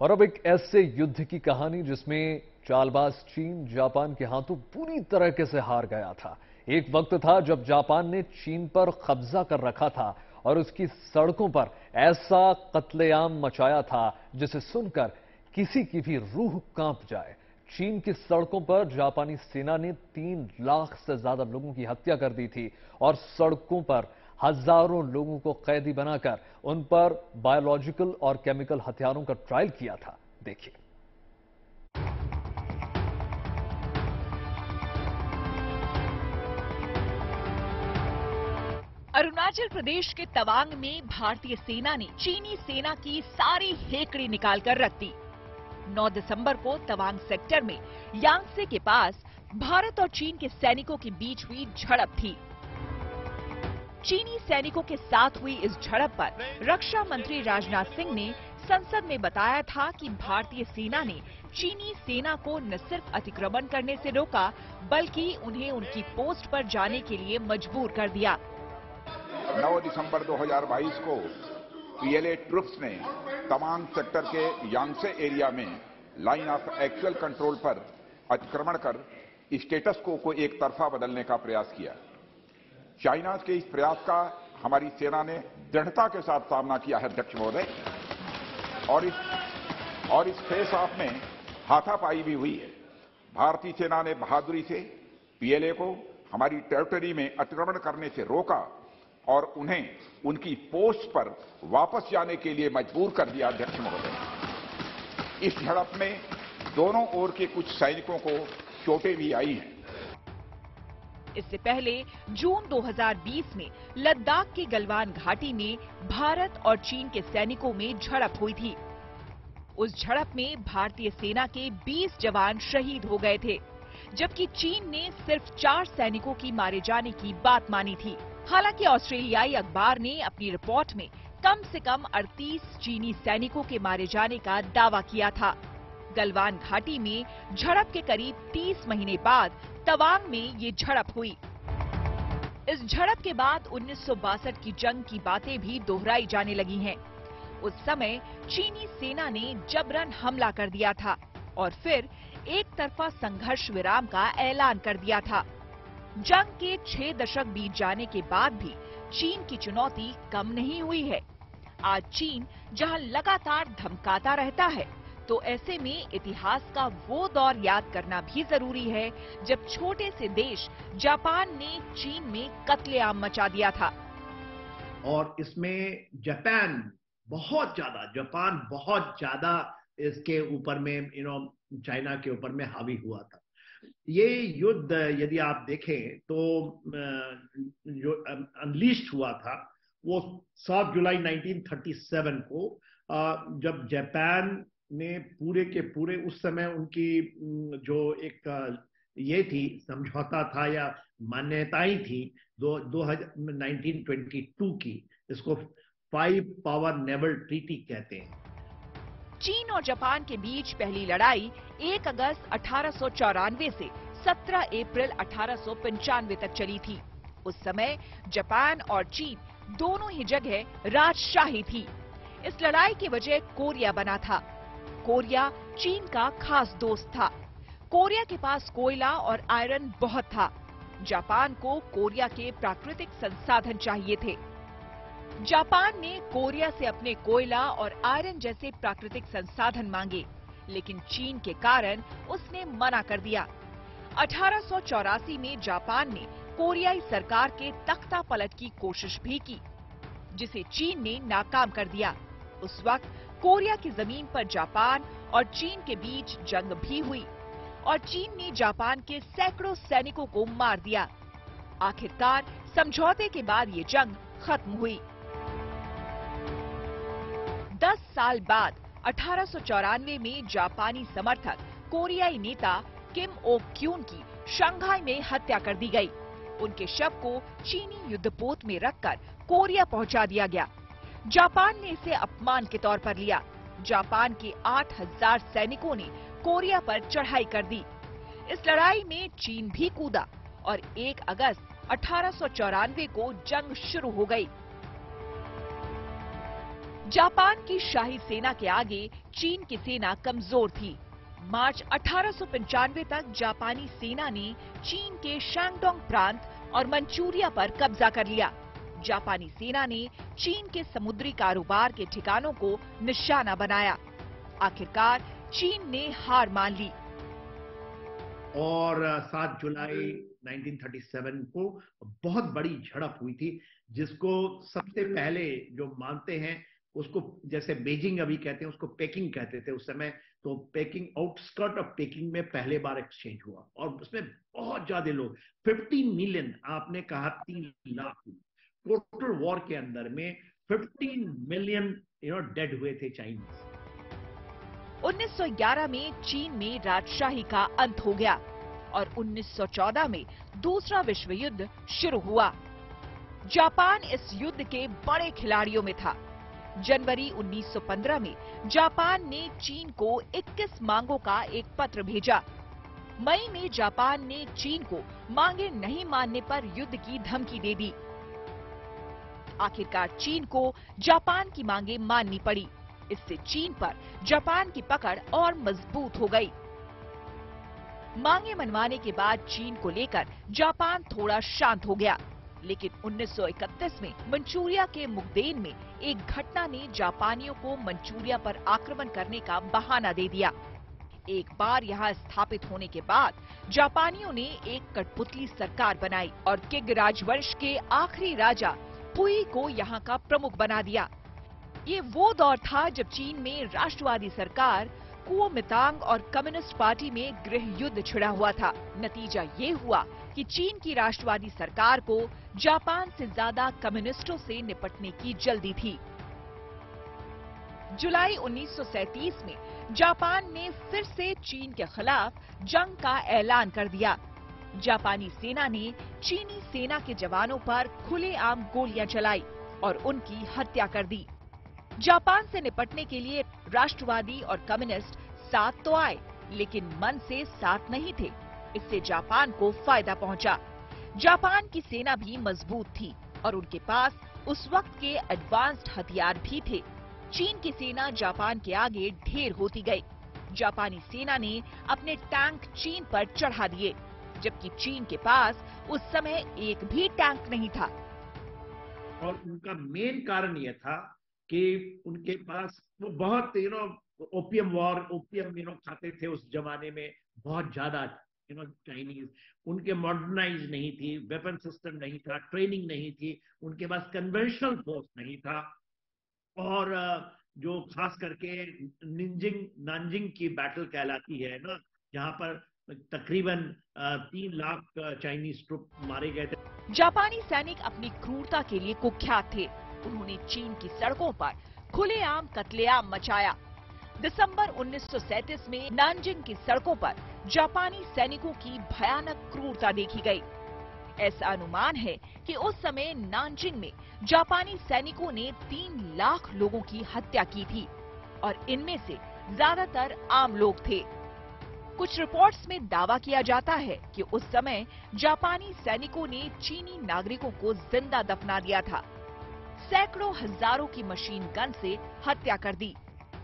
और अब एक ऐसे युद्ध की कहानी जिसमें चालबाज चीन जापान के हाथों पूरी तरीके से हार गया था। एक वक्त था जब जापान ने चीन पर कब्जा कर रखा था और उसकी सड़कों पर ऐसा कत्लेआम मचाया था जिसे सुनकर किसी की भी रूह कांप जाए। चीन की सड़कों पर जापानी सेना ने 3 लाख से ज्यादा लोगों की हत्या कर दी थी और सड़कों पर हजारों लोगों को कैदी बनाकर उन पर बायोलॉजिकल और केमिकल हथियारों का ट्रायल किया था। देखिए। अरुणाचल प्रदेश के तवांग में भारतीय सेना ने चीनी सेना की सारी हेकड़ी निकालकर रख दी। 9 दिसंबर को तवांग सेक्टर में यांगसे के पास भारत और चीन के सैनिकों के बीच हुई झड़प थी। चीनी सैनिकों के साथ हुई इस झड़प पर रक्षा मंत्री राजनाथ सिंह ने संसद में बताया था कि भारतीय सेना ने चीनी सेना को न सिर्फ अतिक्रमण करने से रोका बल्कि उन्हें उनकी पोस्ट पर जाने के लिए मजबूर कर दिया। 9 दिसंबर 2022 को पीएलए ट्रुप्स ने तवांग सेक्टर के यांगसे एरिया में लाइन ऑफ एक्चुअल कंट्रोल पर अतिक्रमण कर स्टेटस को एक तरफा बदलने का प्रयास किया। चाइना के इस प्रयास का हमारी सेना ने दृढ़ता के साथ सामना किया है अध्यक्ष महोदय, और इस फेस ऑफ में हाथापाई भी हुई है। भारतीय सेना ने बहादुरी से पीएलए को हमारी टेरिटरी में अतिक्रमण करने से रोका और उन्हें उनकी पोस्ट पर वापस जाने के लिए मजबूर कर दिया अध्यक्ष महोदय। इस झड़प में दोनों ओर के कुछ सैनिकों को चोटें भी आई हैं। इससे पहले जून 2020 में लद्दाख के गलवान घाटी में भारत और चीन के सैनिकों में झड़प हुई थी। उस झड़प में भारतीय सेना के 20 जवान शहीद हो गए थे, जबकि चीन ने सिर्फ 4 सैनिकों की मारे जाने की बात मानी थी। हालांकि ऑस्ट्रेलियाई अखबार ने अपनी रिपोर्ट में कम से कम 38 चीनी सैनिकों के मारे जाने का दावा किया था। गलवान घाटी में झड़प के करीब 30 महीने बाद तवांग में ये झड़प हुई। इस झड़प के बाद 1962 की जंग की बातें भी दोहराई जाने लगी हैं। उस समय चीनी सेना ने जबरन हमला कर दिया था और फिर एक तरफा संघर्ष विराम का ऐलान कर दिया था। जंग के 6 दशक बीत जाने के बाद भी चीन की चुनौती कम नहीं हुई है। आज चीन जहां लगातार धमकाता रहता है, तो ऐसे में इतिहास का वो दौर याद करना भी जरूरी है जब छोटे से देश जापान ने चीन में कत्लेआम मचा दिया था। और इसमें जापान बहुत ज्यादा इसके ऊपर में चाइना के ऊपर में हावी हुआ था। ये युद्ध यदि आप देखें तो जो अनलीस्ट हुआ था वो 7 जुलाई 1937 को, जब जापान ने पूरे के पूरे उस समय उनकी जो एक ये थी समझौता था या मान्यताएं थी 1922 की, इसको 5 पावर नेवल ट्रीटी कहते हैं। चीन और जापान के बीच पहली लड़ाई 1 अगस्त 1894 से 17 अप्रैल 1895 तक चली थी। उस समय जापान और चीन दोनों ही जगह राजशाही थी। इस लड़ाई की वजह कोरिया बना था। कोरिया चीन का खास दोस्त था। कोरिया के पास कोयला और आयरन बहुत था। जापान को कोरिया के प्राकृतिक संसाधन चाहिए थे। जापान ने कोरिया से अपने कोयला और आयरन जैसे प्राकृतिक संसाधन मांगे, लेकिन चीन के कारण उसने मना कर दिया। 1884 में जापान ने कोरियाई सरकार के तख्ता पलट की कोशिश भी की, जिसे चीन ने नाकाम कर दिया। उस वक्त कोरिया की जमीन पर जापान और चीन के बीच जंग भी हुई और चीन ने जापान के सैकड़ों सैनिकों को मार दिया। आखिरकार समझौते के बाद ये जंग खत्म हुई। 10 साल बाद 1894 में जापानी समर्थक कोरियाई नेता किम ओ क्यून की शंघाई में हत्या कर दी गई। उनके शव को चीनी युद्धपोत में रखकर कोरिया पहुंचा दिया गया। जापान ने इसे अपमान के तौर पर लिया। जापान के 8000 सैनिकों ने कोरिया पर चढ़ाई कर दी। इस लड़ाई में चीन भी कूदा और 1 अगस्त 1894 को जंग शुरू हो गई। जापान की शाही सेना के आगे चीन की सेना कमजोर थी। मार्च 1895 तक जापानी सेना ने चीन के शैंगडोंग प्रांत और मंचूरिया पर कब्जा कर लिया। जापानी सेना ने चीन के समुद्री कारोबार के ठिकानों को निशाना बनाया। आखिरकार चीन ने हार मान ली और 7 जुलाई 1937 को बहुत बड़ी झड़प हुई थी, जिसको सबसे पहले जो मानते हैं उसको, जैसे बीजिंग अभी कहते हैं, उसको पेकिंग कहते थे उस समय। तो पेकिंग, आउटस्कर्ट ऑफ पेकिंग में पहले बार एक्सचेंज हुआ और उसमें बहुत ज्यादा लोग, 15 मिलियन, आपने कहा 3 लाख, टोटल वॉर के अंदर में 15 मिलियन डेड हुए थे चाइनीज। 1911 में चीन में राजशाही का अंत हो गया और 1914 में दूसरा विश्व युद्ध शुरू हुआ। जापान इस युद्ध के बड़े खिलाड़ियों में था। जनवरी 1915 में जापान ने चीन को 21 मांगों का एक पत्र भेजा। मई में जापान ने चीन को मांगे नहीं मानने पर युद्ध की धमकी दे दी। आखिरकार चीन को जापान की मांगे माननी पड़ी। इससे चीन पर जापान की पकड़ और मजबूत हो गई। मांगे मनवाने के बाद चीन को लेकर जापान थोड़ा शांत हो गया, लेकिन 1931 में मंचूरिया के मुगदेन में एक घटना ने जापानियों को मंचूरिया पर आक्रमण करने का बहाना दे दिया। एक बार यहाँ स्थापित होने के बाद जापानियों ने एक कठपुतली सरकार बनाई और किग राजवंश के आखिरी राजा पुई को यहाँ का प्रमुख बना दिया। ये वो दौर था जब चीन में राष्ट्रवादी सरकार, कुओमितांग और कम्युनिस्ट पार्टी में गृह युद्ध छिड़ा हुआ था। नतीजा ये हुआ कि चीन की राष्ट्रवादी सरकार को जापान से ज्यादा कम्युनिस्टों से निपटने की जल्दी थी। जुलाई 1937 में जापान ने फिर से चीन के खिलाफ जंग का ऐलान कर दिया। जापानी सेना ने चीनी सेना के जवानों पर खुलेआम गोलियां चलाई और उनकी हत्या कर दी। जापान से निपटने के लिए राष्ट्रवादी और कम्युनिस्ट साथ तो आए, लेकिन मन से साथ नहीं थे। इससे जापान को फायदा पहुंचा। जापान की सेना भी मजबूत थी और उनके पास उस वक्त के एडवांस्ड हथियार भी थे। चीन की सेना जापान के आगे ढेर होती गई। जापानी सेना ने अपने टैंक चीन पर चढ़ा दिए, जबकि चीन के पास उस समय एक भी टैंक नहीं था। और उनका मेन कारण यह था कि उनके पास वो बहुत ओपियम खाते थे उस जमाने में, बहुत ज्यादा चाइनीज। उनके मॉडर्नाइज नहीं थी, वेपन सिस्टम नहीं था, ट्रेनिंग नहीं थी, उनके पास कन्वेंशनल फोर्स नहीं था। और जो खास करके नानजिंग की बैटल कहलाती है ना, जहां पर तकरीबन 3 लाख चाइनीज ट्रुप मारे गए थे। जापानी सैनिक अपनी क्रूरता के लिए कुख्यात थे। उन्होंने चीन की सड़कों पर खुलेआम कत्लेआम मचाया। दिसंबर 1937 में नानजिंग की सड़कों पर जापानी सैनिकों की भयानक क्रूरता देखी गई। ऐसा अनुमान है कि उस समय नानजिंग में जापानी सैनिकों ने 3 लाख लोगों की हत्या की थी और इनमें से ज्यादातर आम लोग थे। कुछ रिपोर्ट्स में दावा किया जाता है कि उस समय जापानी सैनिकों ने चीनी नागरिकों को जिंदा दफना दिया था। सैकड़ों हजारों की मशीन गन से हत्या कर दी।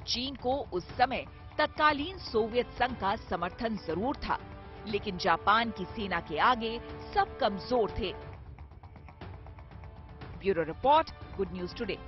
चीन को उस समय तत्कालीन सोवियत संघ का समर्थन जरूर था, लेकिन जापान की सेना के आगे सब कमजोर थे। Bureau report, good news today.